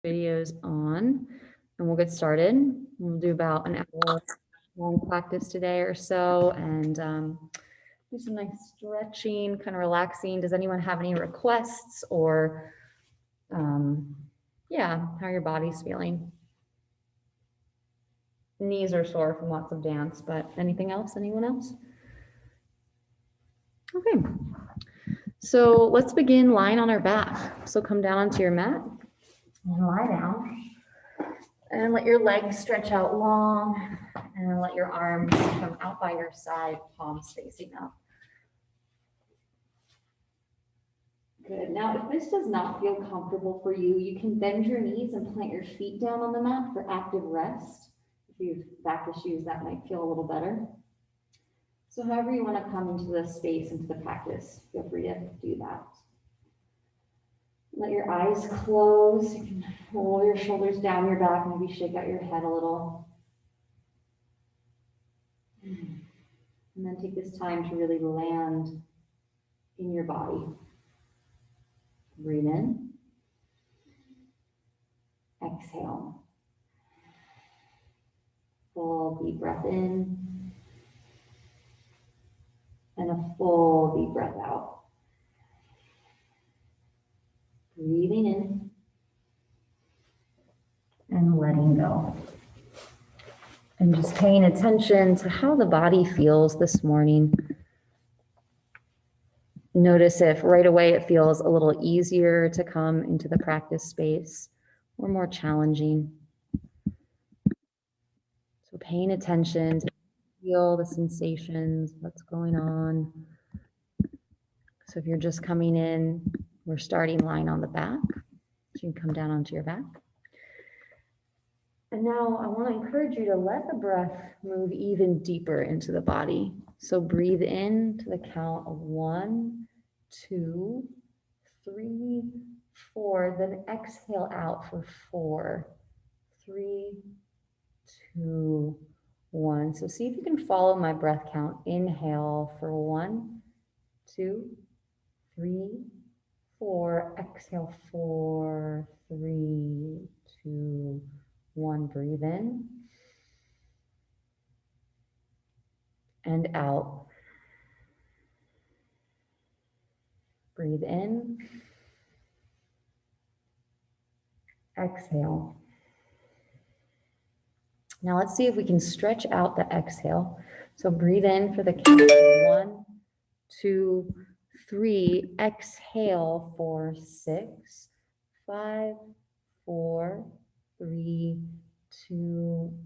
Videos on and we'll get started. We'll do about an hour long practice today or so and do some nice stretching, kind of relaxing. Does anyone have any requests or yeah, how your body's feeling? Knees are sore from lots of dance, but anything else? Anyone else? Okay, so let's begin lying on our back. So come down onto your mat and lie down. And let your legs stretch out long and let your arms come out by your side, palms facing up. Good. Now, if this does not feel comfortable for you, you can bend your knees and plant your feet down on the mat for active rest. If you have back issues, that might feel a little better. So however you want to come into the space, into the practice, feel free to do that. Let your eyes close. You can roll your shoulders down your back, maybe shake out your head a little. And then take this time to really land in your body. Breathe in. Exhale. Full deep breath in. And a full deep breath out. Breathing in. And letting go. And just paying attention to how the body feels this morning. Notice if right away it feels a little easier to come into the practice space or more challenging. So paying attention to feel the sensations, what's going on. So if you're just coming in, we're starting lying on the back. So you can come down onto your back. And now I want to encourage you to let the breath move even deeper into the body. So breathe in to the count of 1, 2, 3, 4. Then exhale out for 4, 3, 2, 1. So see if you can follow my breath count. Inhale for 1, 2, 3, 4. Exhale 4, 3, 2, 1. Breathe in and out. Breathe in. Exhale. Now let's see if we can stretch out the exhale. So breathe in for the count of 1, 2, 3. Exhale for 6, 5, 4, 3, 2,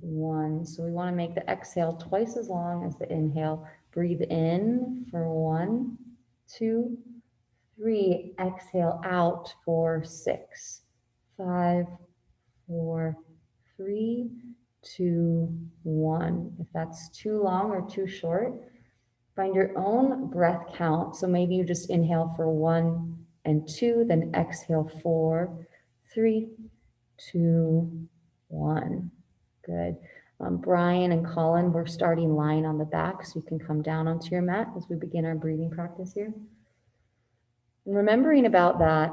1. So we want to make the exhale twice as long as the inhale. Breathe in for 1, 2, 3. Exhale out for 6, 5, 4, 3, 2, 1. If that's too long or too short, find your own breath count. So maybe you just inhale for 1 and 2, then exhale 4, 3, 2, 1. Good. Brian and Colin, we're starting lying on the back, so you can come down onto your mat as we begin our breathing practice here. And remembering about that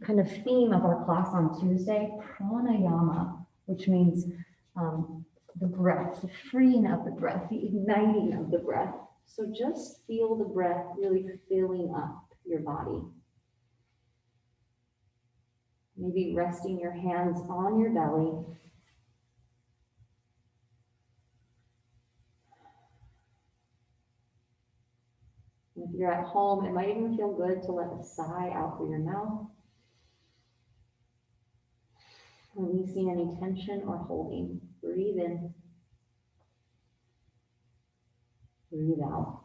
kind of theme of our class on Tuesday, pranayama, which means the breath, the freeing of the breath, the igniting of the breath. So just feel the breath really filling up your body. Maybe resting your hands on your belly. If you're at home, it might even feel good to let a sigh out through your mouth. Releasing any tension or holding. Breathe in. Breathe out.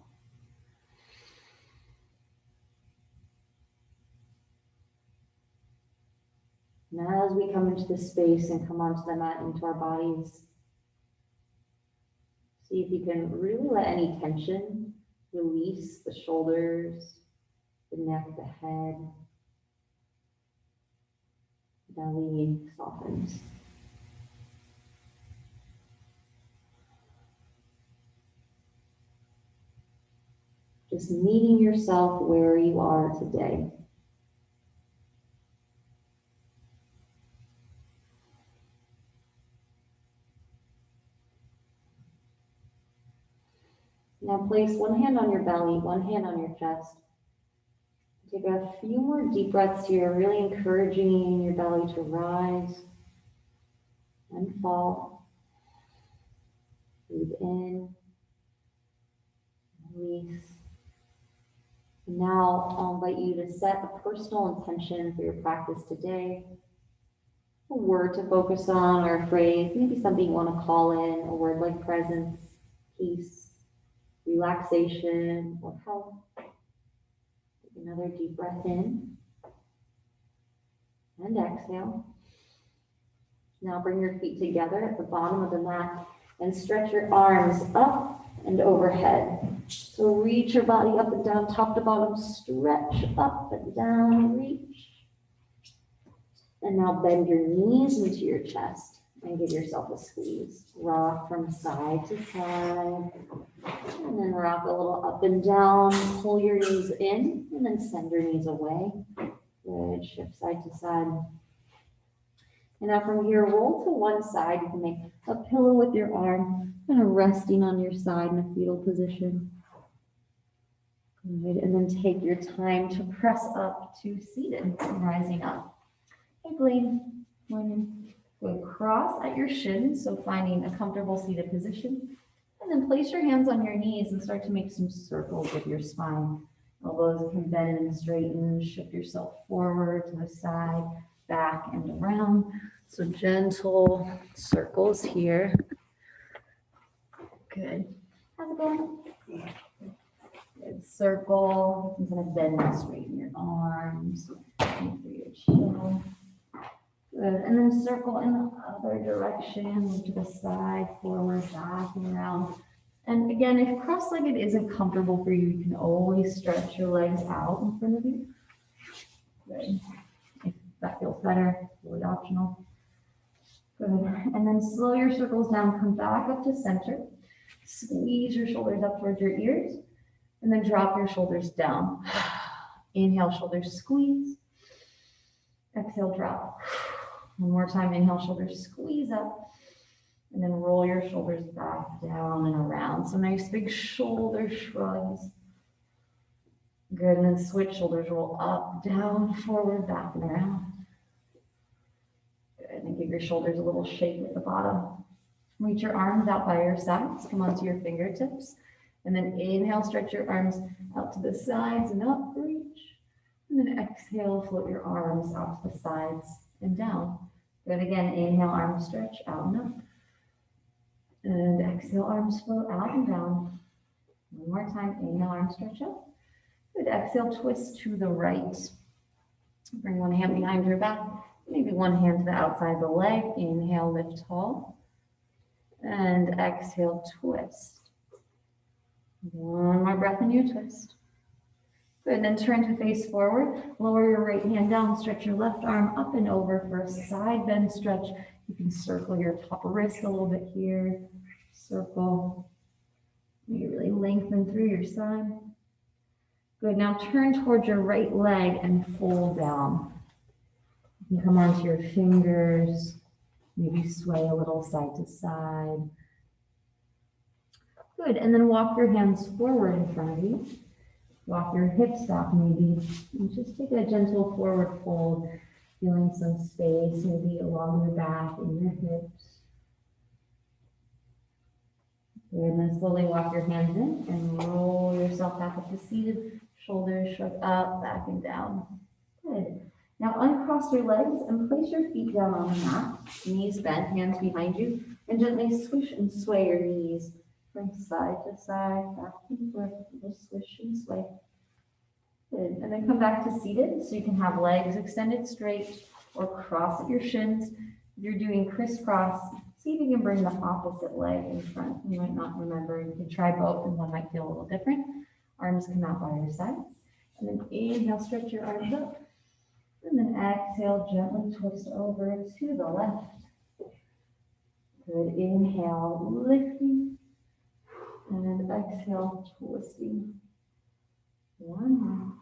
Now as we come into the space and come onto the mat, into our bodies, see if you can really let any tension release the shoulders, the neck, the head. Belly softens. Just meeting yourself where you are today. Now place one hand on your belly, one hand on your chest. Take a few more deep breaths here, really encouraging your belly to rise and fall. Breathe in, release. And now I'll invite you to set a personal intention for your practice today. A word to focus on or a phrase, maybe something you want to call in, a word like presence, peace, relaxation, or health. Take another deep breath in and exhale. Now bring your feet together at the bottom of the mat and stretch your arms up and overhead. So reach your body up and down, top to bottom, stretch up and down, reach. And now bend your knees into your chest and give yourself a squeeze. Rock from side to side. And then rock a little up and down, pull your knees in, and then send your knees away. Good, shift side to side. And now from here, roll to one side. You can make a pillow with your arm, kind of resting on your side in a fetal position. Good, and then take your time to press up to seated, rising up. Hey, Blaine, morning. Good, cross at your shins, so finding a comfortable seated position. And then place your hands on your knees and start to make some circles with your spine. Elbows can bend and straighten, shift yourself forward to the side, back and around. So gentle circles here. Good. How's it going? Good. Circle. You can kind of bend and straighten your arms. Through your chin. Good. And then circle in the other direction, move to the side, forward, back, and around. And again, if cross-legged isn't comfortable for you, you can always stretch your legs out in front of you. Good. If that feels better, really optional. Good. And then slow your circles down, come back up to center. Squeeze your shoulders up towards your ears, and then drop your shoulders down. Inhale, shoulders squeeze. Exhale, drop. One more time, inhale, shoulders squeeze up. And then roll your shoulders back, down, and around. So nice big shoulder shrugs. Good, and then switch, shoulders roll up, down, forward, back, and around. Good, and give your shoulders a little shake at the bottom. Reach your arms out by your sides, come onto your fingertips. And then inhale, stretch your arms out to the sides and up, reach. And then exhale, float your arms out to the sides and down. Good, again, inhale, arms stretch out and up. And exhale, arms float out and down. One more time, inhale, arms stretch up. Good, exhale, twist to the right. Bring one hand behind your back, maybe one hand to the outside of the leg. Inhale, lift tall. And exhale, twist. One more breath and you twist. Good, then turn to face forward. Lower your right hand down, stretch your left arm up and over for a side bend stretch. You can circle your top wrist a little bit here. Circle. You really lengthen through your side. Good, now turn towards your right leg and fold down. You can come onto your fingers, maybe sway a little side to side. Good, and then walk your hands forward in front of you. Walk your hips back maybe, and just take a gentle forward fold, feeling some space maybe along your back and your hips. Good, and then slowly walk your hands in and roll yourself back up to seated, shoulders shrug up, back and down. Good. Now uncross your legs and place your feet down on the mat, knees bent, hands behind you, and gently swish and sway your knees from side to side, back and forth, just swish and sway. Good. And then come back to seated, so you can have legs extended straight or cross at your shins. If you're doing crisscross, see if you can bring the opposite leg in front. You might not remember, you can try both and one might feel a little different. Arms come out by your sides. And then inhale, stretch your arms up. And then exhale, gently twist over to the left. Good, inhale, lifting. And exhale, twisting. One more.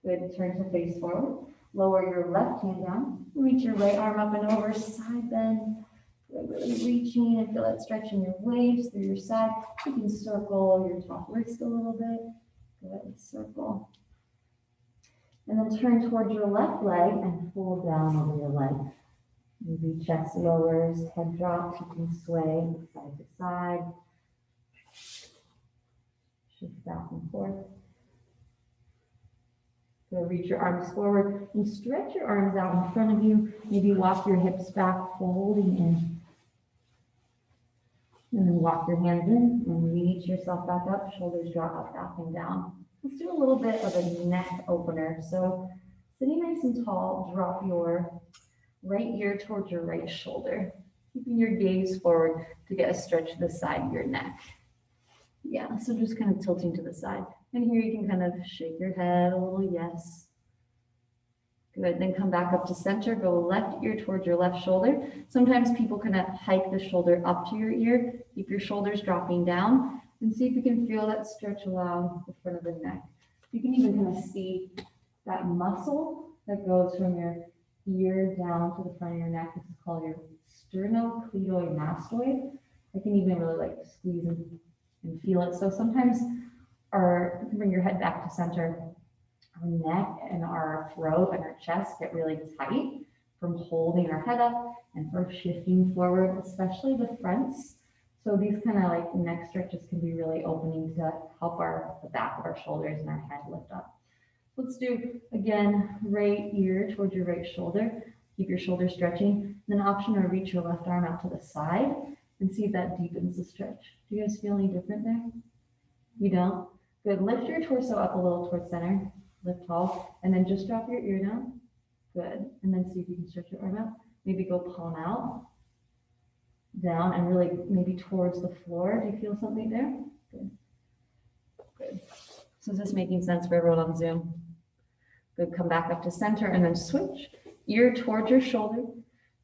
Good, turn to face forward. Lower your left hand down. Reach your right arm up and over, side bend. Good, really reaching and feel that stretch in your waist through your side. You can circle your top wrist a little bit. Good, circle. And then turn towards your left leg and fold down over your leg. Maybe chest lowers, head drops. You can sway side to side. Shift back and forth. So reach your arms forward and stretch your arms out in front of you. Maybe walk your hips back, folding in. And then walk your hands in and reach yourself back up. Shoulders drop up, back and down. Let's do a little bit of a neck opener. So sitting nice and tall, drop your right ear towards your right shoulder. Keeping your gaze forward to get a stretch to the side of your neck. Yeah, so just kind of tilting to the side. And here you can kind of shake your head a little, yes. Good, then come back up to center, go left ear towards your left shoulder. Sometimes people kind of hike the shoulder up to your ear, keep your shoulders dropping down, and see if you can feel that stretch along the front of the neck. You can even kind of see that muscle that goes from your ear down to the front of your neck. This is called your sternocleidomastoid. I can even really like squeeze and feel it. So sometimes you can bring your head back to center. Our neck and our throat and our chest get really tight from holding our head up and from shifting forward, especially the fronts. So these kind of like neck stretches can be really opening to help the back of our shoulders and our head lift up. Let's do, again, right ear towards your right shoulder. Keep your shoulder stretching. Then option or reach your left arm out to the side and see if that deepens the stretch. Do you guys feel any different there? You don't? Good. Lift your torso up a little towards center. Lift tall. And then just drop your ear down. Good. And then see if you can stretch your arm out. Maybe go palm out. Down and really maybe towards the floor. Do you feel something there? Good. Good. So is this making sense for everyone on Zoom? Good. Come back up to center and then switch. Ear towards your shoulder.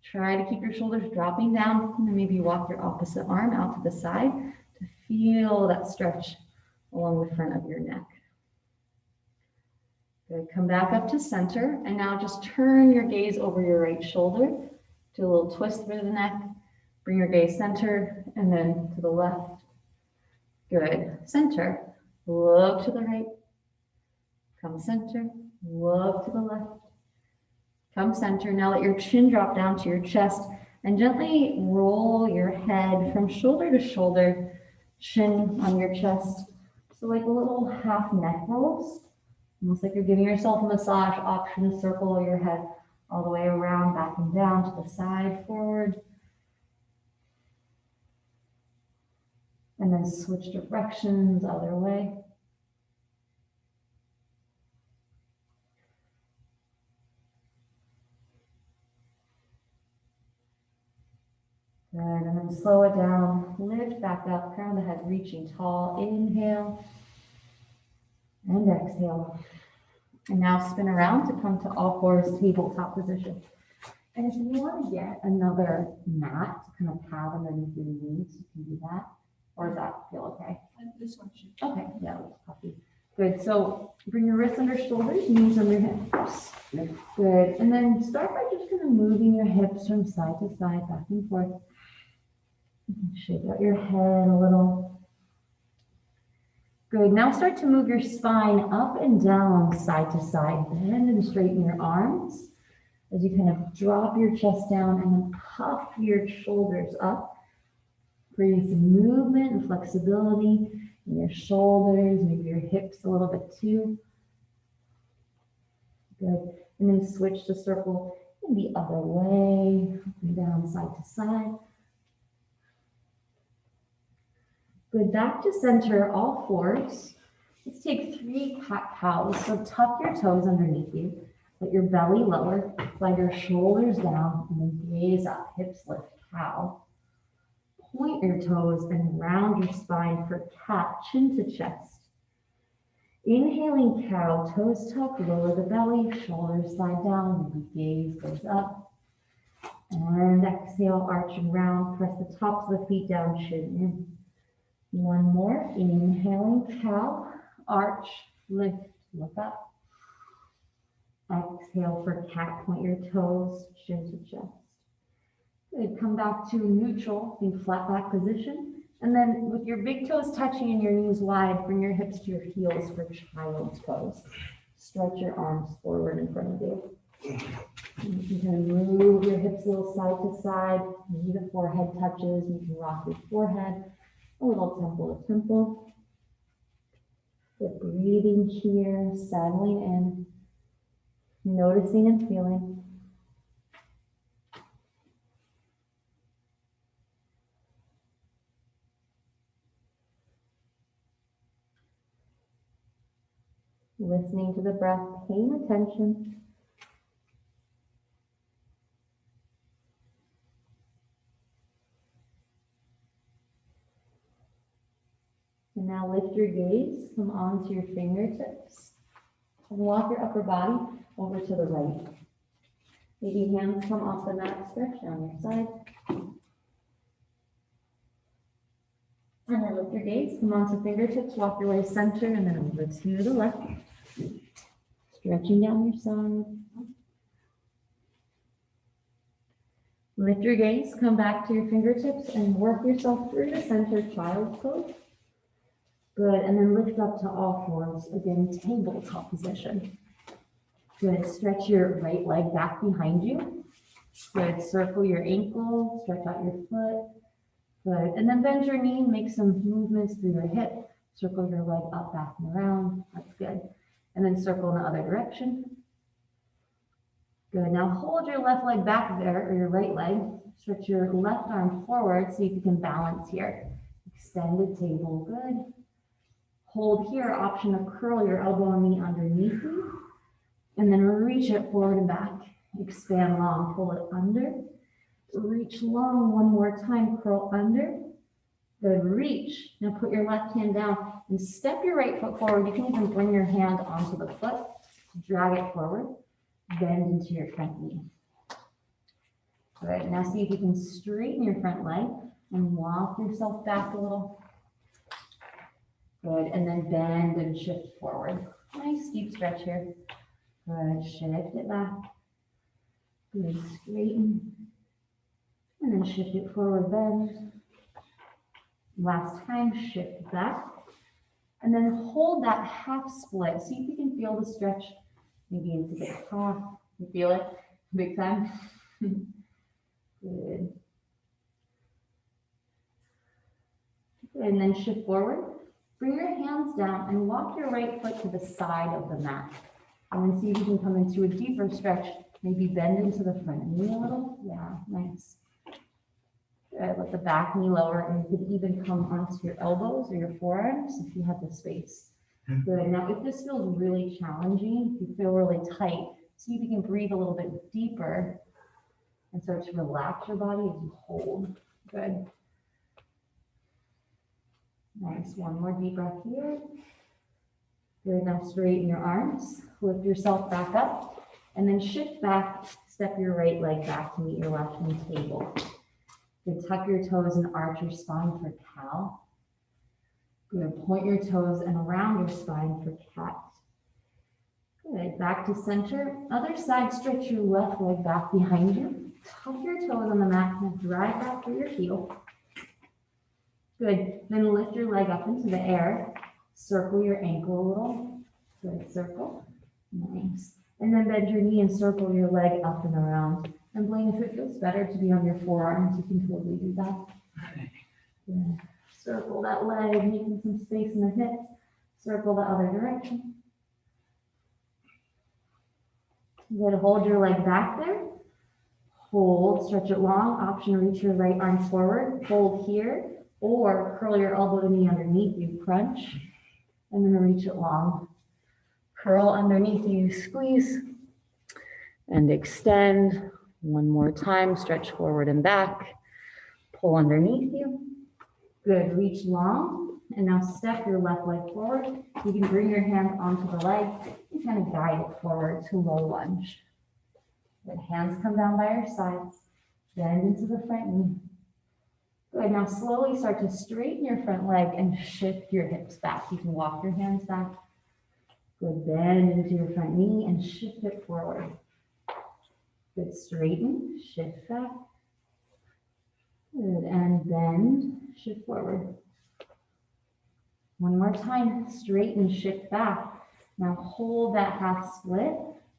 Try to keep your shoulders dropping down. And then maybe walk your opposite arm out to the side to feel that stretch along the front of your neck. Good. Come back up to center. And now just turn your gaze over your right shoulder. Do a little twist through the neck. Bring your gaze center and then to the left. Good. Center. Look to the right. Come center. Look to the left. Come center. Now let your chin drop down to your chest and gently roll your head from shoulder to shoulder, chin on your chest. So like a little half neck rolls, almost like you're giving yourself a massage. Option to circle your head all the way around, back and down to the side, forward. And then switch directions, other way. Good, and then slow it down, lift back up, crown of the head reaching tall, inhale, and exhale. And now spin around to come to all fours, tabletop position. And if you want to get another mat to kind of pad underneath your knees, you can do that. Or does that feel okay? This one should. Okay, yeah, let's copy. Good, so bring your wrists under shoulders, knees under hips. Good, and then start by just kind of moving your hips from side to side, back and forth. Shake out your head a little. Good, now start to move your spine up and down, side to side. Bend and straighten your arms as you kind of drop your chest down and then puff your shoulders up. Creating some movement and flexibility in your shoulders, maybe your hips a little bit too. Good. And then switch to circle in the other way, up and down, side to side. Good. Back to center, all fours. Let's take 3 cat-cows. So tuck your toes underneath you. Let your belly lower, slide your shoulders down, and then gaze up, hips lift, cow. Point your toes and round your spine for cat, chin to chest. Inhaling cow, toes tuck, lower the belly, shoulders slide down, maybe gaze goes up. And exhale, arch and round, press the tops of the feet down, chin in. One more, inhaling cow, arch, lift, look up. Exhale for cat, point your toes, chin to chest. Good, come back to neutral, think flat back position. And then with your big toes touching and your knees wide, bring your hips to your heels for child's pose. Stretch your arms forward in front of you. And you can move your hips a little side to side. Maybe the forehead touches. You can rock your forehead a little temple to temple. Good breathing here, settling in, noticing and feeling. Listening to the breath, paying attention. And now lift your gaze, come onto your fingertips, and walk your upper body over to the right. Maybe hands come off the mat, stretch down your side. And then lift your gaze, come onto fingertips, walk your way center, and then over to the left. Stretching down your side. Lift your gaze, come back to your fingertips, and work yourself through the center child's pose. Good, and then lift up to all fours. Again, tabletop position. Good, stretch your right leg back behind you. Good, circle your ankle, stretch out your foot. Good, and then bend your knee, make some movements through your hip. Circle your leg up, back, and around. That's good. And then circle in the other direction. Good, now hold your left leg back there, or your right leg. Stretch your left arm forward, see if you can balance here. Extended table, good. Hold here, option to curl your elbow and knee underneath you. And then reach it forward and back. Expand long, pull it under. Reach long one more time, curl under. Good, reach. Now put your left hand down and step your right foot forward. You can even bring your hand onto the foot, drag it forward, bend into your front knee. Good, now see if you can straighten your front leg and walk yourself back a little. Good, and then bend and shift forward. Nice deep stretch here. Good, shift it back. Good, straighten. And then shift it forward, bend. Last time, shift back. And then hold that half split. See if you can feel the stretch. Maybe into the calf. You feel it? Big time. Good. And then shift forward. Bring your hands down and walk your right foot to the side of the mat. And then see if you can come into a deeper stretch. Maybe bend into the front knee a little. Yeah, nice. Good. Let the back knee lower, and you could even come onto your elbows or your forearms if you have the space. Good. Now, if this feels really challenging, if you feel really tight, see if you can breathe a little bit deeper and start to relax your body as you hold. Good. Nice. One more deep breath here. Good. Now straighten your arms. Lift yourself back up. And then shift back. Step your right leg back to meet your left in table. Good. Tuck your toes and arch your spine for cow. Good. Point your toes and around your spine for cat. Good. Back to center. Other side, stretch your left leg back behind you. Tuck your toes on the mat and drive back through your heel. Good. Then lift your leg up into the air. Circle your ankle a little. Good. Circle. Nice. And then bend your knee and circle your leg up and around. And Blaine, if it feels better to be on your forearms, you can totally do that. Good. Circle that leg, making some space in the hips. Circle the other direction. Good. Hold your leg back there. Hold. Stretch it long. Option, reach your right arm forward. Hold here. Or curl your elbow to knee underneath you, crunch, and then reach it long. Curl underneath you, squeeze, and extend. One more time, stretch forward and back. Pull underneath you. Good, reach long, and now step your left leg forward. You can bring your hand onto the leg and kind of guide it forward to low lunge. Good, hands come down by your sides, bend into the front knee. Good, now slowly start to straighten your front leg and shift your hips back. You can walk your hands back. Good, bend into your front knee and shift it forward. Good, straighten, shift back. Good, and bend, shift forward. One more time, straighten, shift back. Now hold that half split.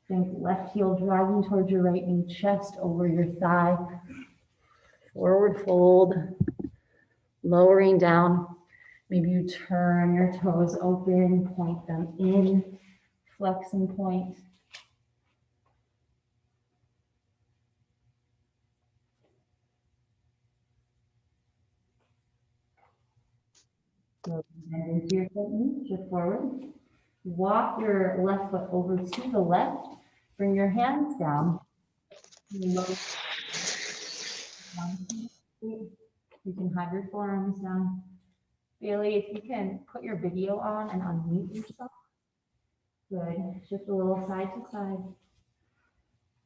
Think left heel dragging towards your right knee, chest over your thigh. Forward fold, lowering down. Maybe you turn your toes open, point them in, flex and point. So bend into your front knee, shift forward. Walk your left foot over to the left. Bring your hands down. You can have your forearms down. Bailey, if you can put your video on and unmute yourself. Good. Shift a little side to side.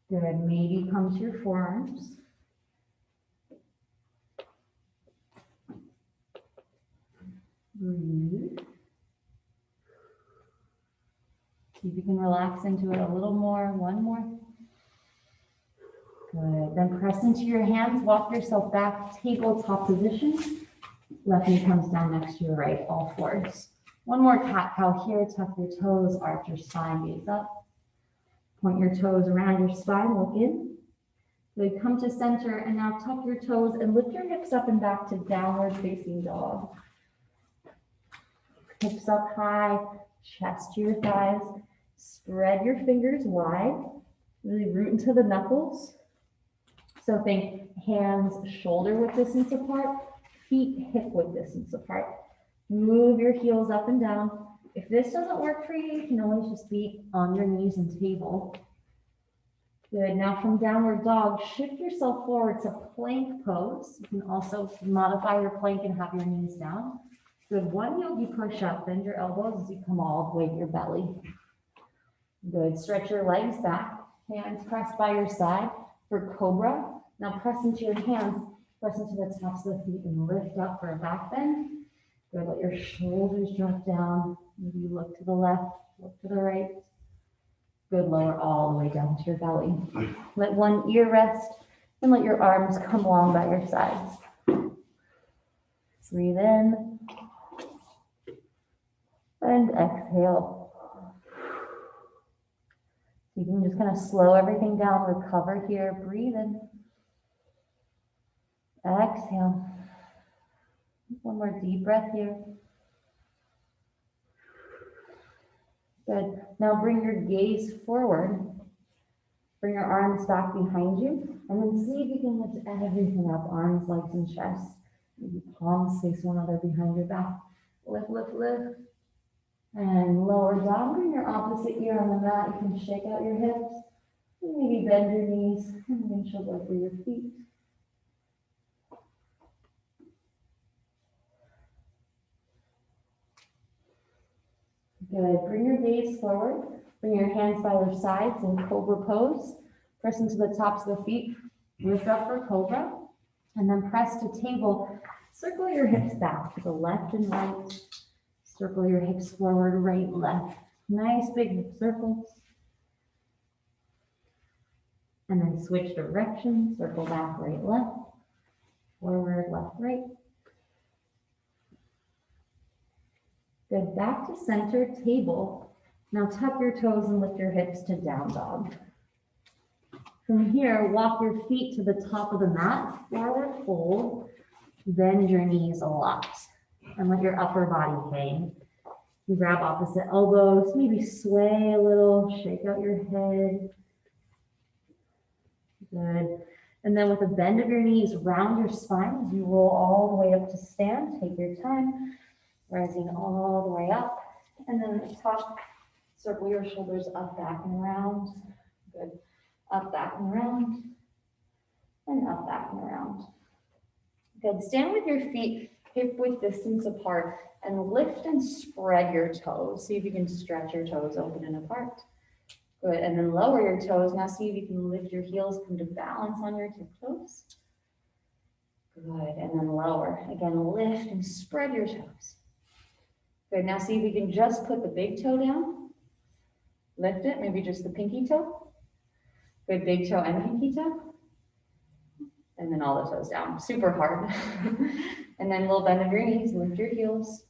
Good. Maybe come to your forearms. Breathe. See if you can relax into it a little more. One more. Good. Then press into your hands. Walk yourself back. Tabletop position. Left knee comes down next to your right. All fours. One more cat-cow here. Tuck your toes. Arch your spine. Gaze up. Point your toes around your spine. Look in. Good. Come to center. And now tuck your toes and lift your hips up and back to downward facing dog. Hips up high. Chest to your thighs. Spread your fingers wide. Really root into the knuckles. So think hands shoulder width distance apart, feet hip width distance apart. Move your heels up and down. If this doesn't work for you, you can always just be on your knees and table. Good. Now from downward dog, shift yourself forward to plank pose. You can also modify your plank and have your knees down. Good. One yogi push up. Bend your elbows as you come all the way to your belly. Good. Stretch your legs back. Hands pressed by your side for cobra. Now press into your hands. Press into the tops of the feet and lift up for a back bend. Good. Let your shoulders drop down. Maybe you look to the left, look to the right. Good. Lower all the way down to your belly. Let one ear rest and let your arms come along by your sides. Breathe in and exhale. You can just kind of slow everything down, recover here. Breathe in. Exhale. One more deep breath here. Good. Now bring your gaze forward. Bring your arms back behind you. And then see if you can lift everything up. Arms, legs, and chest. Maybe palms face one another behind your back. Lift, lift, lift. And lower down. Bring your opposite ear on the mat. You can shake out your hips. Maybe bend your knees. And then shoulder over your feet. Good. Bring your gaze forward. Bring your hands by your sides in cobra pose. Press into the tops of the feet. Lift up for cobra. And then press to table. Circle your hips back to the left and right. Circle your hips forward, right, left. Nice big circles. And then switch direction. Circle back, right, left. Forward, left, right. Good. Back to center, table. Now tuck your toes and lift your hips to down dog. From here, walk your feet to the top of the mat. Forward fold. Bend your knees a lot. And let your upper body hang. You grab opposite elbows, maybe sway a little, shake out your head. Good. And then with a bend of your knees, round your spine as you roll all the way up to stand. Take your time, rising all the way up. And then at the top, circle your shoulders up, back, and around. Good. Up, back, and around. And up, back, and around. Good. Stand with your feet hip width distance apart and lift and spread your toes. See if you can stretch your toes open and apart. Good. And then lower your toes. Now see if you can lift your heels, come to balance on your tiptoes. Good. And then lower. Again, lift and spread your toes. Good. Now see if you can just put the big toe down. Lift it, maybe just the pinky toe. Good. Big toe and pinky toe. And then all the toes down, super hard. And then a little bend of your knees, lift your heels.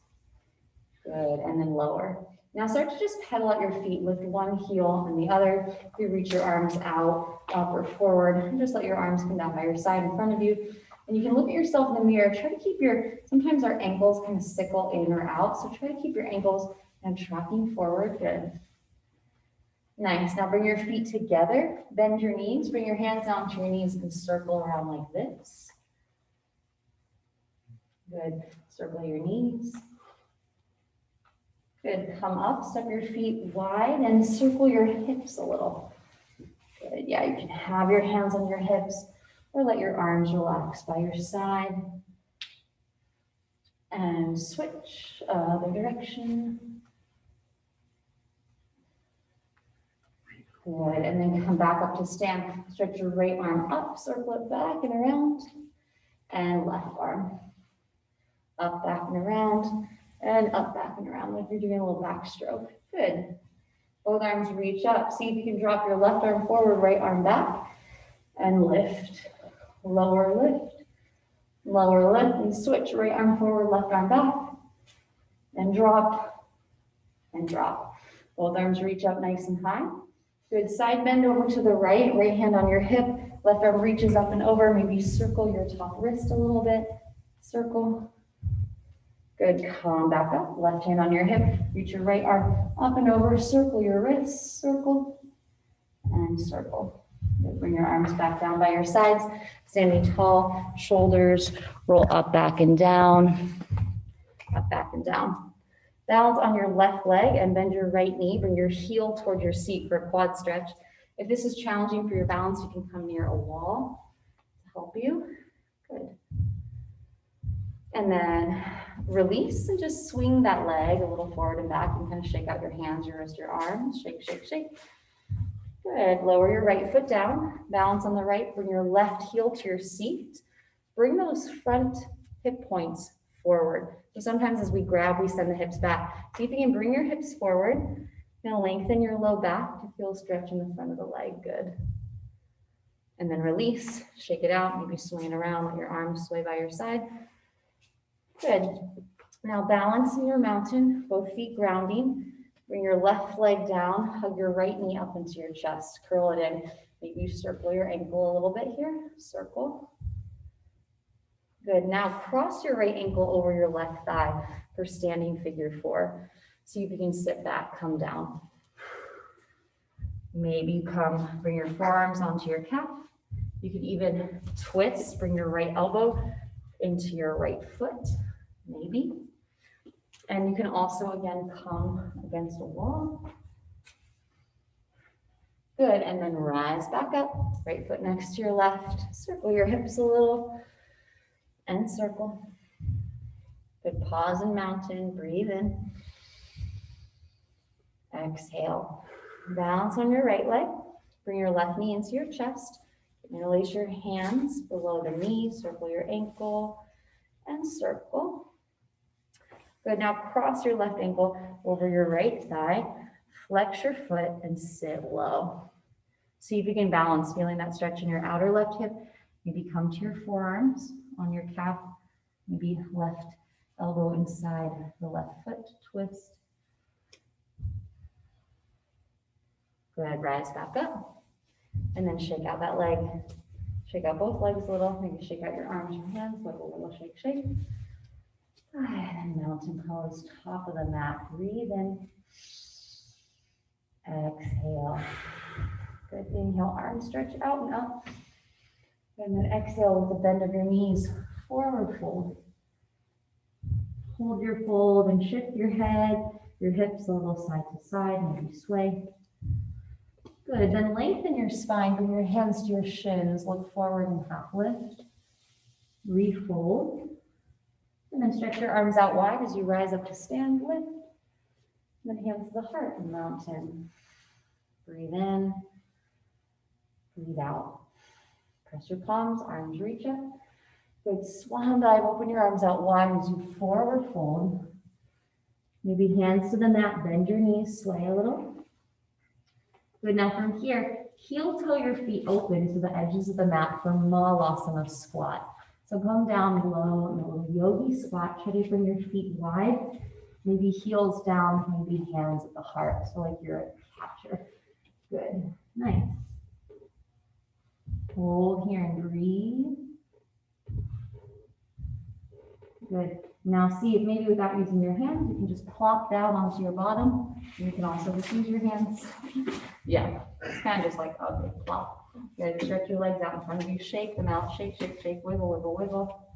Good, and then lower. Now start to just pedal at your feet, lift one heel and the other. You reach your arms out, up or forward, and just let your arms come down by your side in front of you. And you can look at yourself in the mirror, try to keep sometimes our ankles kind of sickle in or out, so try to keep your ankles and tracking forward, good. Nice, now bring your feet together, bend your knees, bring your hands down to your knees and circle around like this. Good, circle your knees. Good, come up, step your feet wide and circle your hips a little. Good, yeah, you can have your hands on your hips or let your arms relax by your side. And switch other direction. Good, and then come back up to stand. Stretch your right arm up, circle it back and around. And left arm. Up, back and around. And up, back and around, like you're doing a little backstroke. Good. Both arms reach up. See if you can drop your left arm forward, right arm back. And lift. Lower, lift. Lower, lift. And switch. Right arm forward, left arm back. And drop. And drop. Both arms reach up nice and high. Good. Side bend over to the right. Right hand on your hip. Left arm reaches up and over. Maybe circle your top wrist a little bit. Circle. Good, come back up, left hand on your hip, reach your right arm up and over, circle your wrists, circle, and circle. Good. Bring your arms back down by your sides, standing tall, shoulders roll up, back and down, up, back and down. Balance on your left leg and bend your right knee, bring your heel toward your seat for a quad stretch. If this is challenging for your balance, you can come near a wall to help you. Good. And then release and just swing that leg a little forward and back and kind of shake out your hands, your wrist, your arms. Shake, shake, shake. Good. Lower your right foot down. Balance on the right. Bring your left heel to your seat. Bring those front hip points forward. So sometimes as we grab, we send the hips back. See if you can bring your hips forward. Now lengthen your low back to feel a stretch in the front of the leg. Good. And then release. Shake it out. Maybe swing it around. Let your arms sway by your side. Good. Now balance in your mountain, both feet grounding. Bring your left leg down, hug your right knee up into your chest, curl it in. Maybe you circle your ankle a little bit here, circle. Good, now cross your right ankle over your left thigh for standing figure four. See if you can sit back, come down. Maybe you bring your forearms onto your calf. You can even twist, bring your right elbow into your right foot. Maybe. And you can also, again, come against a wall. Good, and then rise back up. Right foot next to your left. Circle your hips a little and circle. Good, pause in mountain, breathe in. Exhale. Balance on your right leg. Bring your left knee into your chest. Interlace your hands below the knee. Circle your ankle and circle. Good, now cross your left ankle over your right thigh, flex your foot and sit low. See if you can balance, feeling that stretch in your outer left hip. Maybe come to your forearms on your calf, maybe left elbow inside the left foot, twist. Good, rise back up and then shake out that leg. Shake out both legs a little, maybe shake out your arms, your hands, like a little shake, shake. And mountain pose, top of the mat. Breathe in. Exhale. Good. Inhale, arms stretch out and up. And then exhale with the bend of your knees. Forward fold. Hold your fold and shift your head, your hips a little side to side, maybe sway. Good. Then lengthen your spine. Bring your hands to your shins. Look forward and half lift. Refold. And then stretch your arms out wide as you rise up to stand, lift. And then hands to the heart and mountain. Breathe in, breathe out. Press your palms, arms reach up. Good, swan dive, open your arms out wide as you forward fold. Maybe hands to the mat, bend your knees, sway a little. Good, now from here, heel toe your feet open to the edges of the mat for Malasana squat. So come down low in a little yogi squat. Try to bring your feet wide, maybe heels down, maybe hands at the heart. So like you're a catcher. Good, nice. Hold here and breathe. Good. Now see if maybe without using your hands, you can just plop down onto your bottom. You can also just use your hands. Yeah, it's kind of just like a big plop. Good. Stretch your legs out in front of you. Shake them out. Shake, shake, shake. Wiggle, wiggle, wiggle.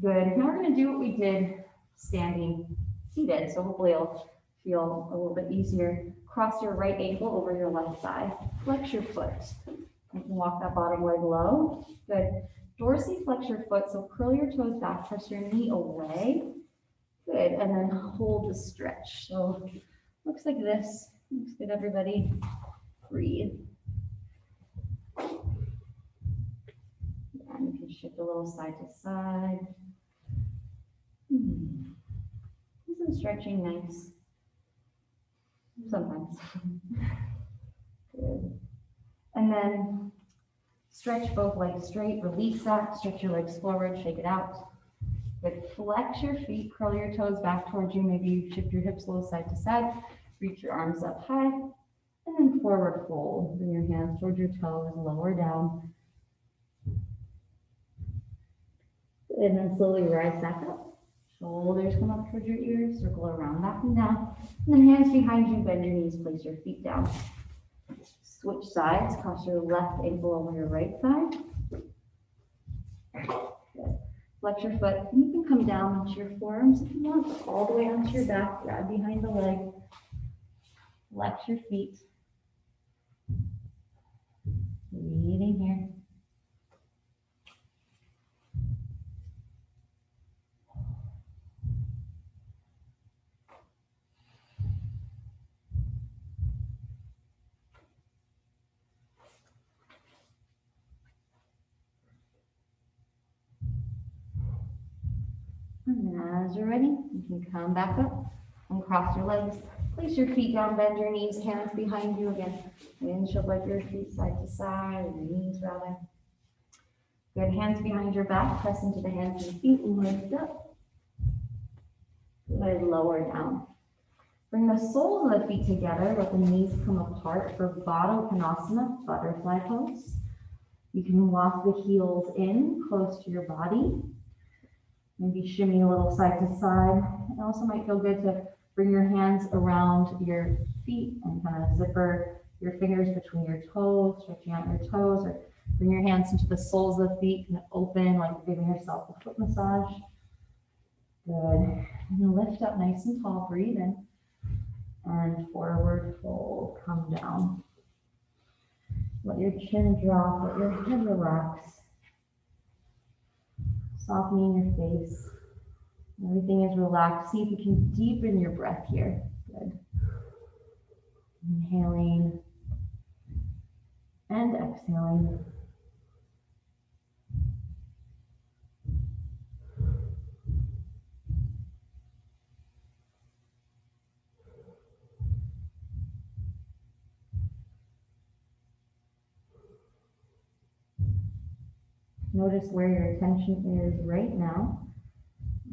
Good. Now we're going to do what we did standing seated. So hopefully it'll feel a little bit easier. Cross your right ankle over your left thigh. Flex your foot. You can walk that bottom leg low. Good. Dorsiflex your foot, so curl your toes back, press your knee away. Good, and then hold the stretch. So looks like this. Looks good, everybody. Breathe. And you can shift a little side to side. Isn't stretching nice? Sometimes. Good. And then stretch both legs straight, release that, stretch your legs forward, shake it out. Good, flex your feet, curl your toes back towards you, maybe you shift your hips a little side to side, reach your arms up high, and then forward fold. Bring your hands towards your toes, lower down. And then slowly rise back up. Shoulders come up towards your ears, circle around, back and down. And then hands behind you, bend your knees, place your feet down. Switch sides, cross your left ankle over your right thigh. Good. Flex your foot, and you can come down onto your forearms if you want, all the way onto your back, grab behind the leg. Flex your feet. Breathing here. And then as you're ready, you can come back up and cross your legs. Place your feet down, bend your knees, hands behind you again. Windshield like your feet side to side, and your knees rather. Good, hands behind your back, press into the hands and feet, lift up. Good, lower down. Bring the soles of the feet together, let the knees come apart for Baddha Konasana, butterfly pose. You can walk the heels in, close to your body. Maybe shimmy a little side to side. It also might feel good to bring your hands around your feet and kind of zipper your fingers between your toes, stretching out your toes, or bring your hands into the soles of the feet and open like giving yourself a foot massage. Good. And lift up nice and tall, breathe in. And forward fold, come down. Let your chin drop, let your head relax. Softening your face. Everything is relaxed. See if you can deepen your breath here. Good. Inhaling and exhaling. Notice where your attention is right now.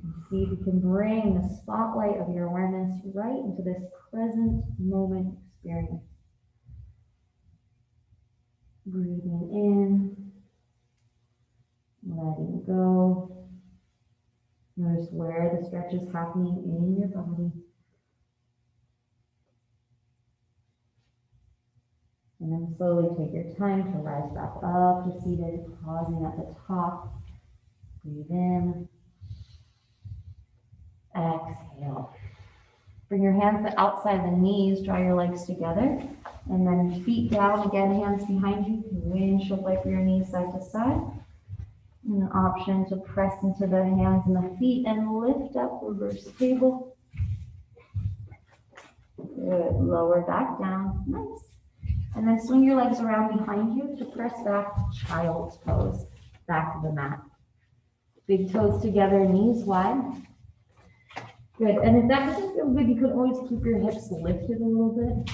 And see if you can bring the spotlight of your awareness right into this present moment experience. Breathing in, letting go. Notice where the stretch is happening in your body. And then slowly take your time to rise back up to seated, pausing at the top. Breathe in. Exhale. Bring your hands to outside the knees, draw your legs together, and then feet down again, hands behind you. Windshield wiper your knees side to side. And an option to press into the hands and the feet and lift up, reverse table. Good, lower back down, nice. And then swing your legs around behind you to press back to child's pose, back to the mat. Big toes together, knees wide. Good, and if that doesn't feel good, you could always keep your hips lifted a little bit.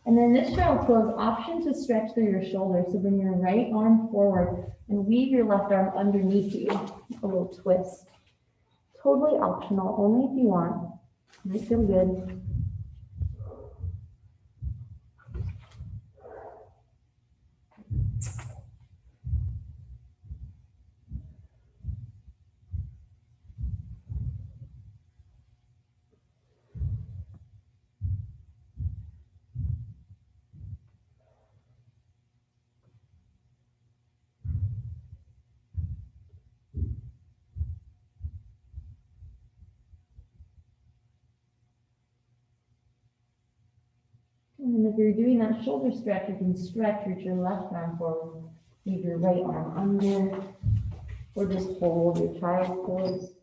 And then this child's pose, option to stretch through your shoulder. So bring your right arm forward and weave your left arm underneath you, a little twist. Totally optional, only if you want. Might feel good. And then if you're doing that shoulder stretch, you can stretch with your left arm forward, leave your right arm under, or just hold your child's pose.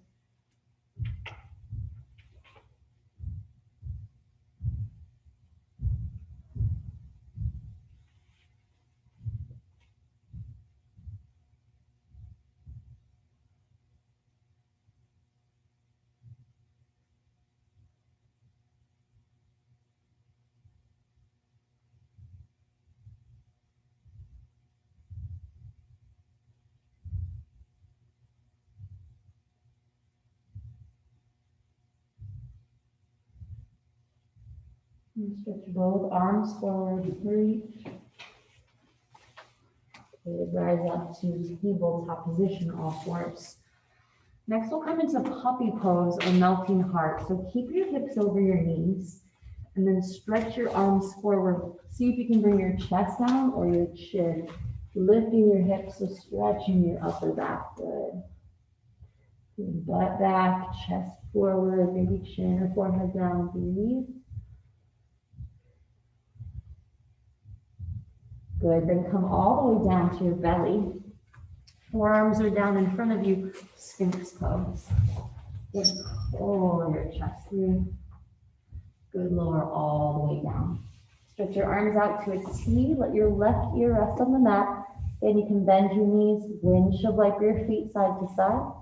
And stretch both arms forward, reach. Rise up to tabletop position, all fours. Next, we'll come into puppy pose or melting heart. So keep your hips over your knees and then stretch your arms forward. See if you can bring your chest down or your chin. Lifting your hips, so stretching your upper back. Good. Butt back, chest forward, maybe chin or forehead down. Breathe. Good. Then come all the way down to your belly. Forearms are down in front of you, Sphinx pose. Good. Pull your chest through. Good. Lower all the way down. Stretch your arms out to a T. Let your left ear rest on the mat. Then you can bend your knees, windshield wiper your feet side to side.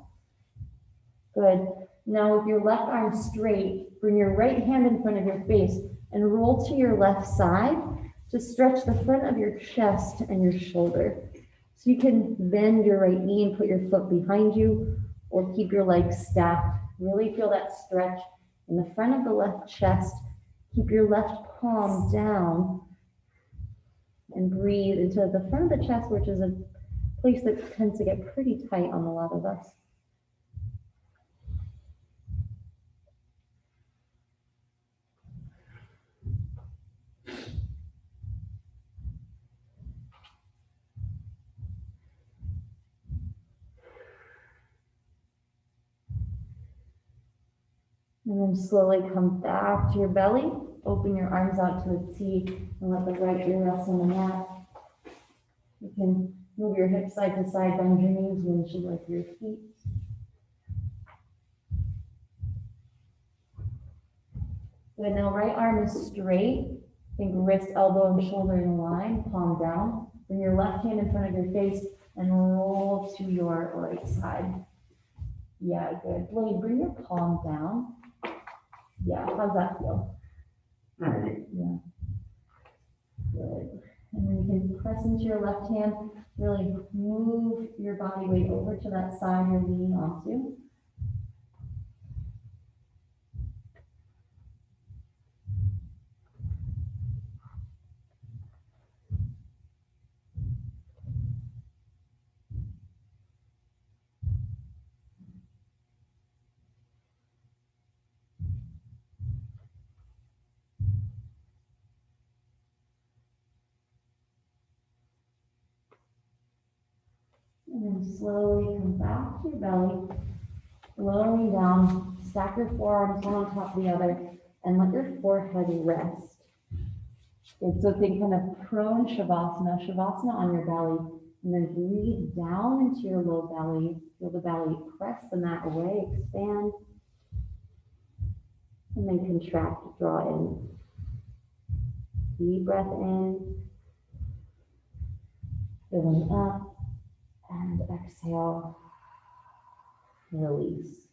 Good. Now with your left arm straight, bring your right hand in front of your face and roll to your left side to stretch the front of your chest and your shoulder. So you can bend your right knee and put your foot behind you or keep your legs stacked. Really feel that stretch in the front of the left chest. Keep your left palm down and breathe into the front of the chest, which is a place that tends to get pretty tight on a lot of us. And then slowly come back to your belly. Open your arms out to a T and let the right ear rest on the mat. You can move your hips side to side, bend your knees, windshield wiper your feet. Good. Now right arm is straight. Think wrist, elbow, and shoulder in line, palm down. Bring your left hand in front of your face and roll to your right side. Yeah, good. Blade, bring your palm down. Yeah, how's that feel? All right. Yeah. Good. And then you can press into your left hand, really move your body weight over to that side you're leaning onto. And then slowly come back to your belly, lowering down, stack your forearms one on top of the other, and let your forehead rest. Good, so think kind of prone Shavasana, Shavasana on your belly, and then breathe down into your low belly. Feel the belly press the mat away, expand, and then contract, draw in. Deep breath in, filling up, and exhale, release.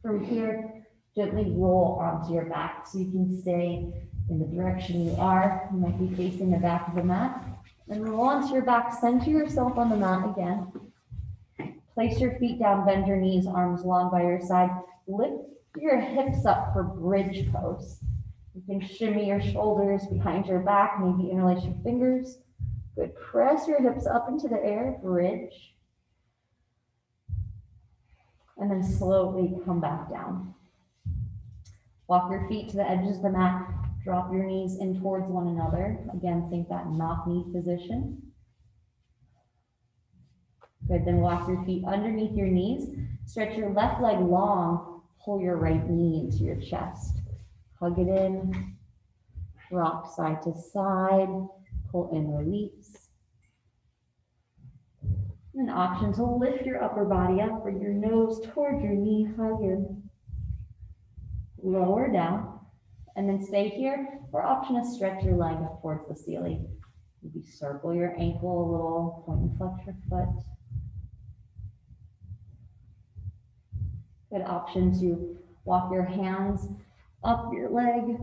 From here, gently roll onto your back so you can stay in the direction you are. You might be facing the back of the mat. And roll onto your back, center yourself on the mat again. Place your feet down, bend your knees, arms long by your side. Lift your hips up for bridge pose. You can shimmy your shoulders behind your back, maybe interlace your fingers. Good, press your hips up into the air, bridge. And then slowly come back down. Walk your feet to the edges of the mat. Drop your knees in towards one another. Again, think that knock-knee position. Good, then walk your feet underneath your knees. Stretch your left leg long. Pull your right knee into your chest. Hug it in. Rock side to side. Pull in, release. An option to lift your upper body up, bring your nose towards your knee, hug in. Lower down. And then stay here, or option to stretch your leg up towards the ceiling. Maybe circle your ankle a little, point and flex your foot. Good option to walk your hands up your leg.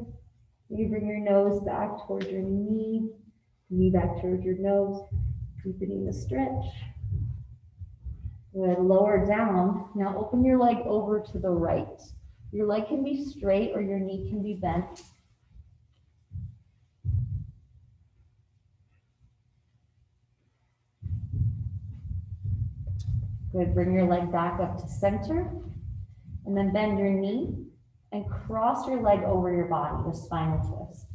You bring your nose back towards your knee back towards your nose, deepening the stretch. Good, lower down. Now open your leg over to the right. Your leg can be straight or your knee can be bent. Good, bring your leg back up to center and then bend your knee and cross your leg over your body, the spinal twist.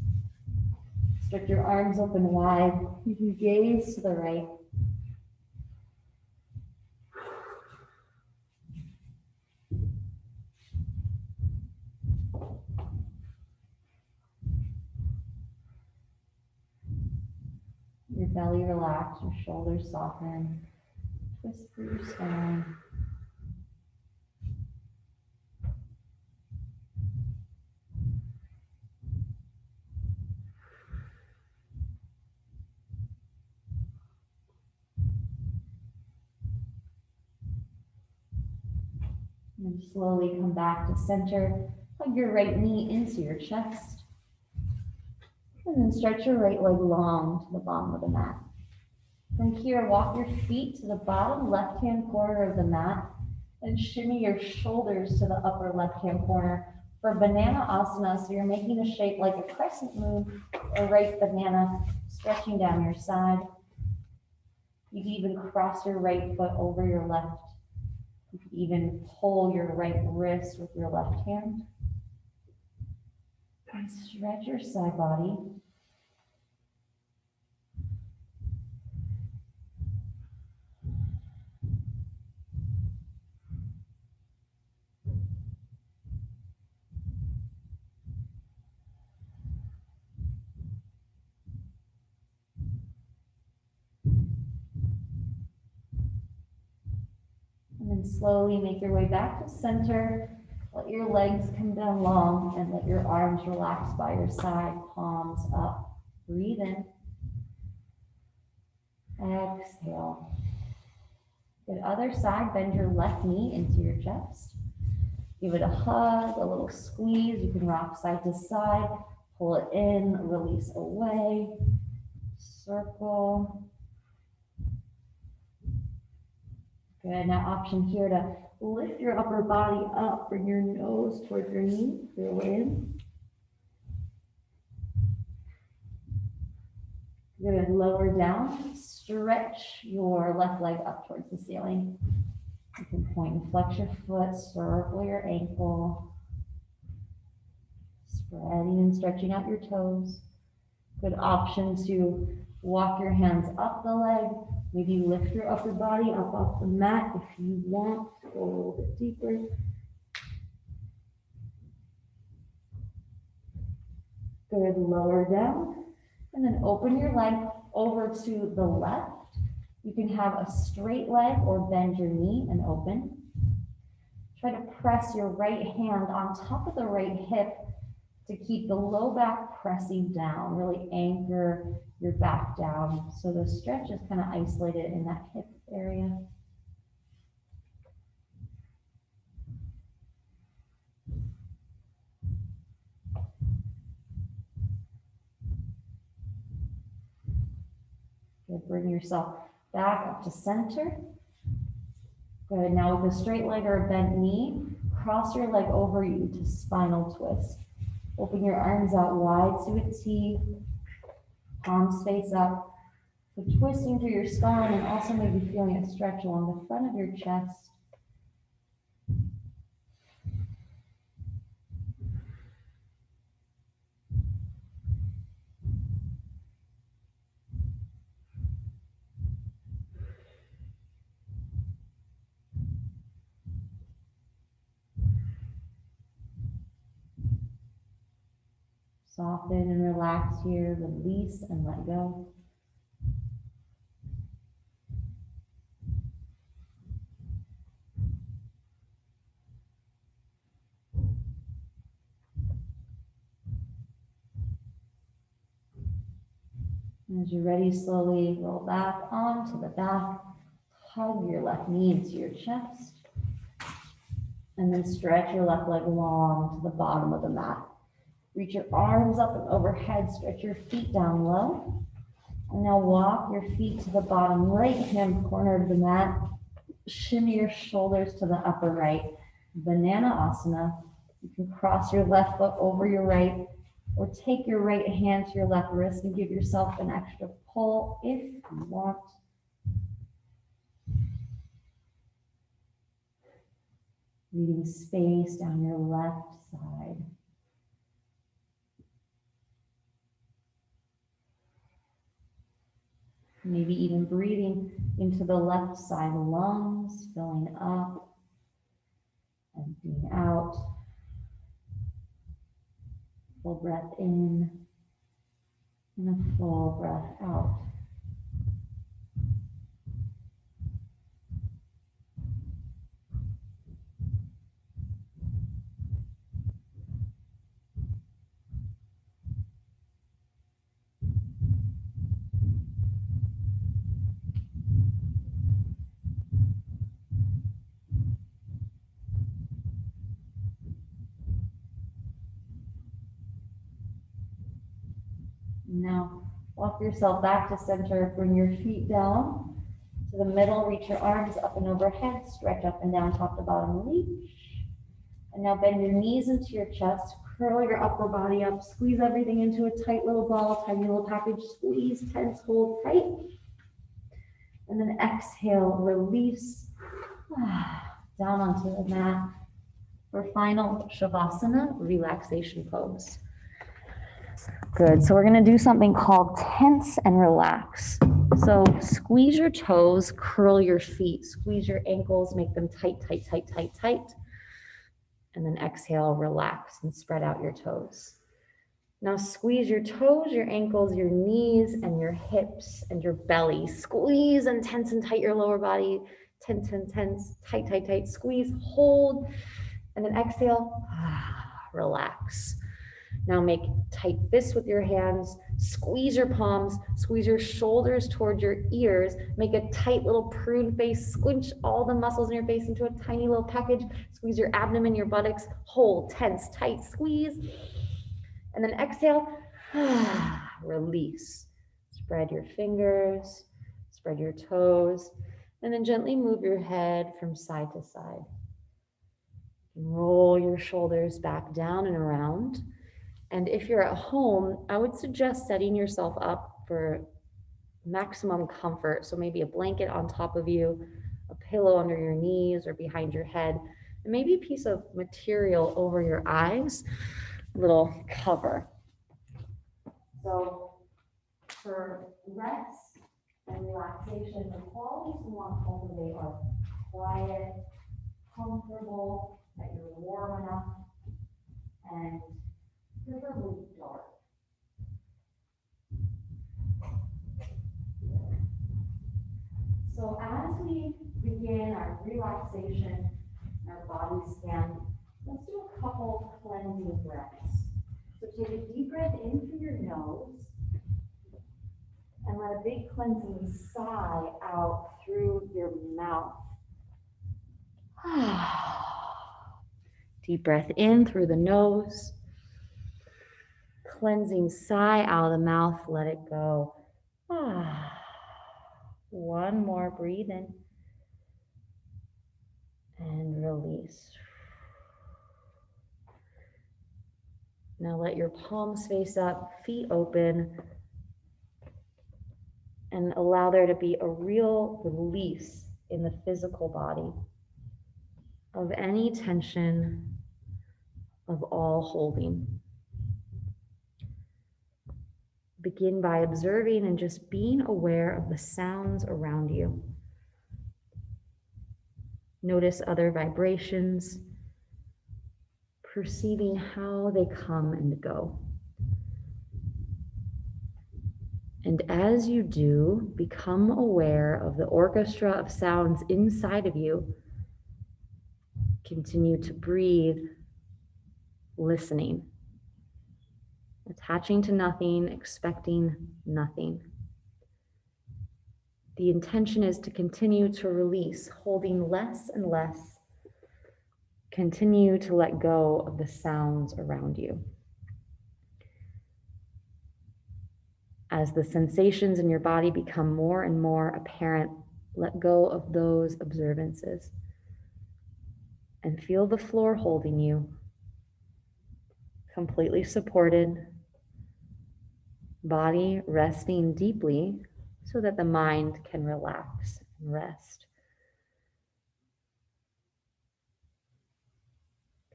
Stretch your arms open wide. You can gaze to the right. Your belly relax, your shoulders soften. Twist through your spine. And slowly come back to center. Hug your right knee into your chest. And then stretch your right leg long to the bottom of the mat. From here, walk your feet to the bottom left-hand corner of the mat and shimmy your shoulders to the upper left-hand corner for banana asana. So you're making a shape like a crescent moon or right banana, stretching down your side. You can even cross your right foot over your left. You can even pull your right wrist with your left hand. And stretch your side body. And then slowly make your way back to center. Let your legs come down long and let your arms relax by your side, palms up. Breathe in. Exhale. Good, other side, bend your left knee into your chest. Give it a hug, a little squeeze. You can rock side to side. Pull it in, release away. Circle. Good, now option here to lift your upper body up, bring your nose towards your knee, feel in. Good, lower down, stretch your left leg up towards the ceiling. You can point and flex your foot, circle your ankle. Spreading and stretching out your toes. Good option to walk your hands up the leg. Maybe lift your upper body up off the mat if you want. Go a little bit deeper. Good, lower down. And then open your leg over to the left. You can have a straight leg or bend your knee and open. Try to press your right hand on top of the right hip to keep the low back pressing down. Really anchor your back down. So the stretch is kind of isolated in that hip area. Bring yourself back up to center. Good. Now with a straight leg or a bent knee, cross your leg over you to spinal twist. Open your arms out wide to a T, palms face up. So twisting through your spine and also maybe feeling a stretch along the front of your chest. Soften and relax here, release and let go. As you're ready, slowly roll back onto the back. Hug your left knee into your chest. And then stretch your left leg long to the bottom of the mat. Reach your arms up and overhead. Stretch your feet down low. And now walk your feet to the bottom right hand corner of the mat. Shimmy your shoulders to the upper right. Banana asana. You can cross your left foot over your right, or take your right hand to your left wrist and give yourself an extra pull if you want. Leaving space down your left side. Maybe even breathing into the left side lungs, filling up, emptying out. Full breath in and a full breath out. Now, walk yourself back to center. Bring your feet down to the middle. Reach your arms up and overhead. Stretch up and down, top to bottom, reach. And now bend your knees into your chest. Curl your upper body up. Squeeze everything into a tight little ball, tiny little package. Squeeze, tense, hold tight. And then exhale, release down onto the mat for final Shavasana, relaxation pose. Good, so we're gonna do something called tense and relax. So squeeze your toes, curl your feet, squeeze your ankles, make them tight, tight, tight, tight, tight. And then exhale, relax and spread out your toes. Now squeeze your toes, your ankles, your knees, and your hips and your belly. Squeeze and tense and tight your lower body. Tense, tense, tense, tight, tight, tight. Squeeze, hold, and then exhale, relax. Now make tight fists with your hands, squeeze your palms, squeeze your shoulders towards your ears, make a tight little prune face, squinch all the muscles in your face into a tiny little package, squeeze your abdomen, your buttocks, hold, tense, tight, squeeze, and then exhale, release. Spread your fingers, spread your toes, and then gently move your head from side to side. Roll your shoulders back down and around. And if you're at home, I would suggest setting yourself up for maximum comfort. So maybe a blanket on top of you, a pillow under your knees or behind your head, and maybe a piece of material over your eyes, a little cover. So for rest and relaxation, the qualities we want to cultivate are quiet, comfortable, that you're warm enough, and preferably dark. So as we begin our relaxation, our body scan, let's do a couple cleansing breaths. So take a deep breath in through your nose and let a big cleansing sigh out through your mouth. Deep breath in through the nose. Cleansing sigh out of the mouth, let it go. One more, breathe in and release. Now let your palms face up, feet open, and allow there to be a real release in the physical body of any tension, of all holding. Begin by observing and just being aware of the sounds around you. Notice other vibrations, perceiving how they come and go. And as you do, become aware of the orchestra of sounds inside of you. Continue to breathe, listening, attaching to nothing, expecting nothing. The intention is to continue to release, holding less and less. Continue to let go of the sounds around you. As the sensations in your body become more and more apparent, let go of those observances and feel the floor holding you, completely supported, body resting deeply so that the mind can relax and rest.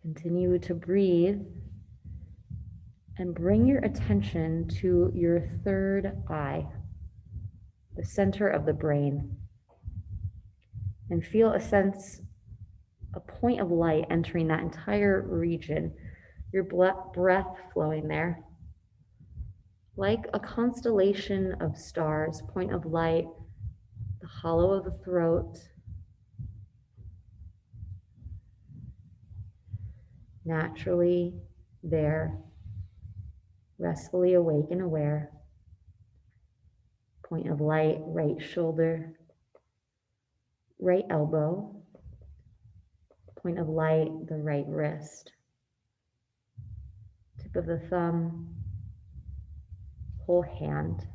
Continue to breathe and bring your attention to your third eye, the center of the brain, and feel a point of light entering that entire region, your breath flowing there. Like a constellation of stars, point of light, the hollow of the throat, naturally there, restfully awake and aware. Point of light, right shoulder, right elbow. Point of light, the right wrist. Tip of the thumb, whole hand.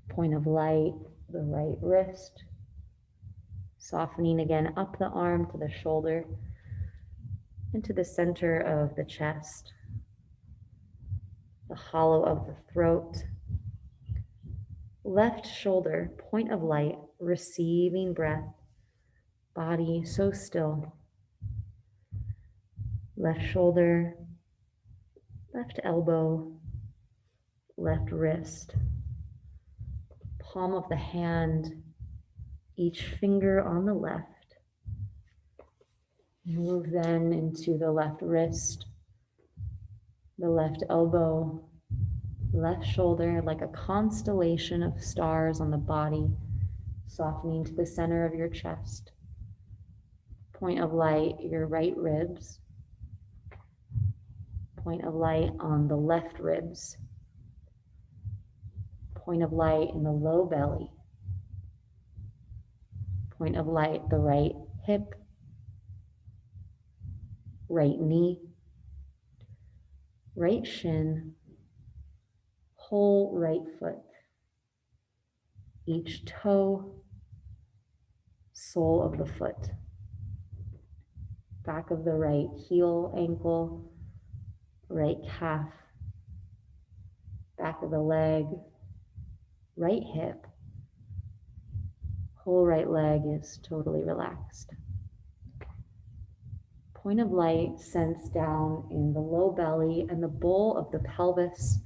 Point of light, the right wrist. Softening again up the arm to the shoulder, into the center of the chest, the hollow of the throat. Left shoulder, point of light, receiving breath, body so still. Left shoulder, left elbow, left wrist, palm of the hand, each finger on the left. Move then into the left wrist, the left elbow, left shoulder, like a constellation of stars on the body, softening to the center of your chest. Point of light, your right ribs. Point of light on the left ribs. Point of light in the low belly. Point of light, the right hip, right knee, right shin, whole right foot, each toe, sole of the foot, back of the right heel, ankle, right calf, back of the leg, right hip, whole right leg is totally relaxed. Point of light sense down in the low belly and the bowl of the pelvis.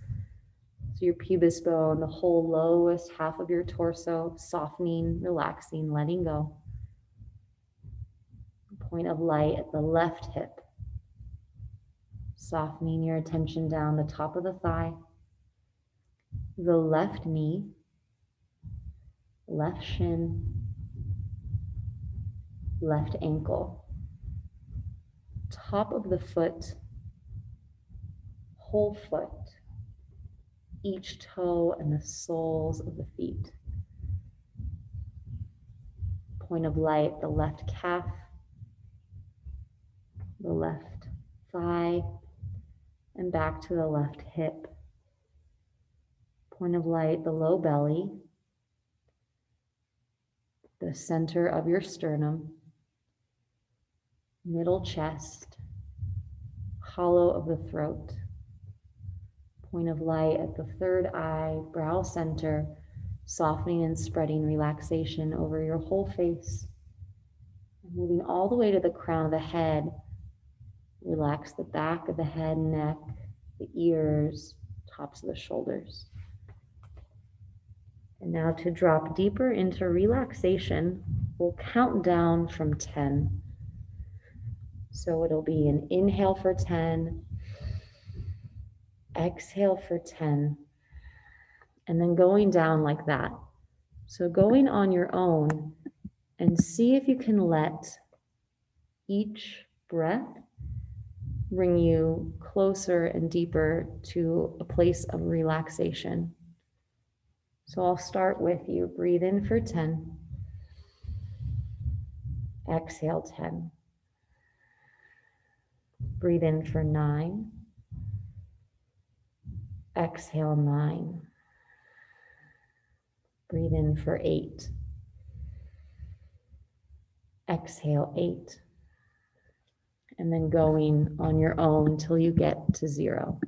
So your pubis bone, the whole lowest half of your torso, softening, relaxing, letting go. Point of light at the left hip, softening your attention down the top of the thigh, the left knee, left shin, left ankle, top of the foot, whole foot, each toe and the soles of the feet. Point of light, the left calf, the left thigh, and back to the left hip. Point of light, the low belly, the center of your sternum, middle chest, hollow of the throat. Point of light at the third eye, brow center, softening and spreading relaxation over your whole face. Moving all the way to the crown of the head, relax the back of the head, neck, the ears, tops of the shoulders. And now to drop deeper into relaxation, we'll count down from 10. So it'll be an inhale for 10, exhale for 10, and then going down like that. So going on your own, and see if you can let each breath bring you closer and deeper to a place of relaxation. So I'll start with you. Breathe in for 10. Exhale 10. Breathe in for 9. Exhale 9. Breathe in for 8. Exhale 8. And then going on your own till you get to 0.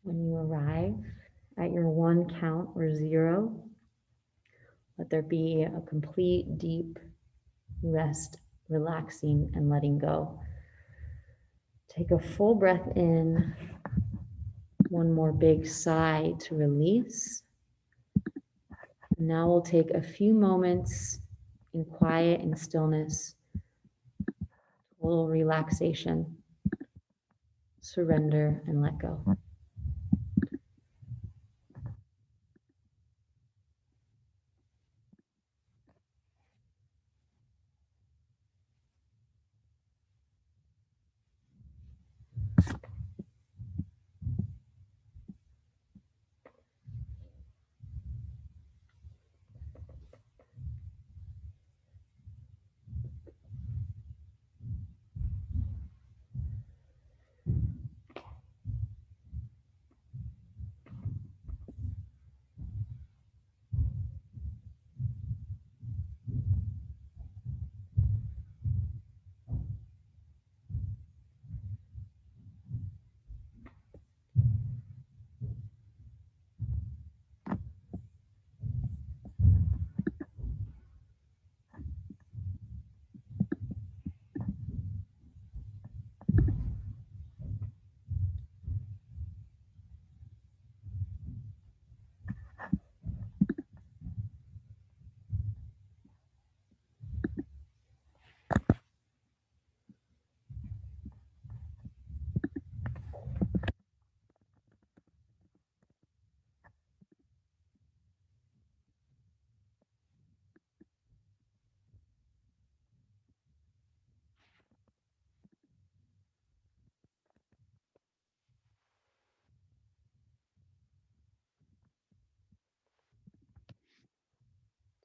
When you arrive at your 1 count or 0, let there be a complete deep rest, relaxing and letting go. Take a full breath in, one more big sigh to release. Now we'll take a few moments in quiet and stillness, total relaxation, surrender and let go.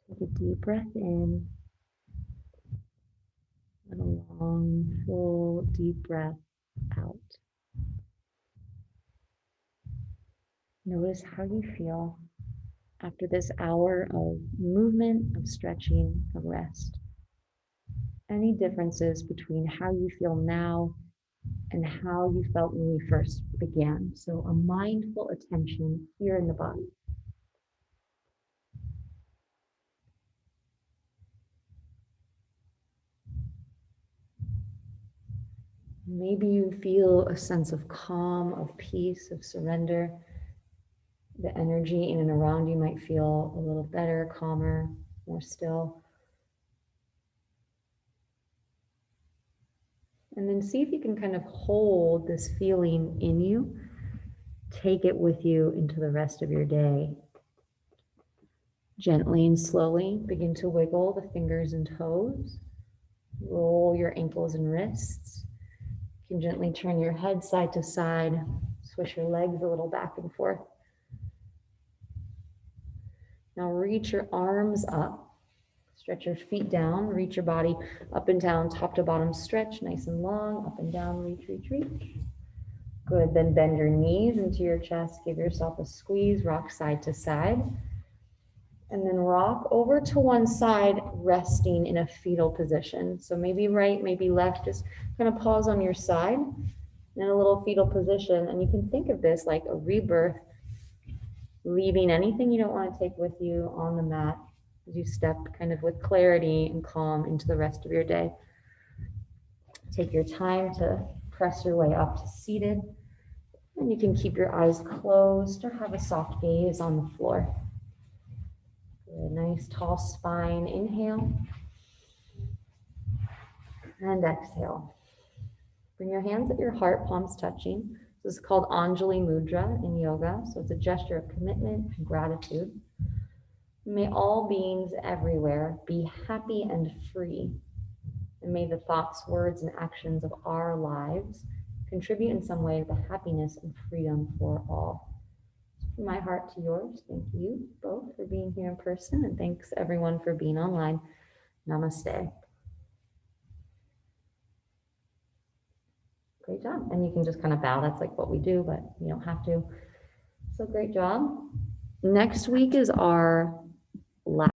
Take a deep breath in, and a long, full, deep breath out. Notice how you feel after this hour of movement, of stretching, of rest. Any differences between how you feel now and how you felt when we first began. So a mindful attention here in the body. Maybe you feel a sense of calm, of peace, of surrender. The energy in and around you might feel a little better, calmer, more still. And then see if you can kind of hold this feeling in you, take it with you into the rest of your day. Gently and slowly begin to wiggle the fingers and toes. Roll your ankles and wrists. You can gently turn your head side to side, swish your legs a little back and forth. Now reach your arms up, stretch your feet down, reach your body up and down, top to bottom stretch, nice and long, up and down, reach, reach, reach. Good, then bend your knees into your chest, give yourself a squeeze, rock side to side. And then rock over to one side, resting in a fetal position. So maybe right, maybe left, just kind of pause on your side in a little fetal position. And you can think of this like a rebirth, leaving anything you don't want to take with you on the mat as you step kind of with clarity and calm into the rest of your day. Take your time to press your way up to seated. And you can keep your eyes closed or have a soft gaze on the floor. Good, nice tall spine. Inhale and exhale. Bring your hands at your heart, palms touching. This is called Anjali Mudra in yoga. So it's a gesture of commitment and gratitude. May all beings everywhere be happy and free. And may the thoughts, words, and actions of our lives contribute in some way to happiness and freedom for all. From my heart to yours, thank you both for being here in person, and thanks everyone for being online. Namaste. Great job. And you can just kind of bow. That's like what we do, but you don't have to. So great job. Next week is our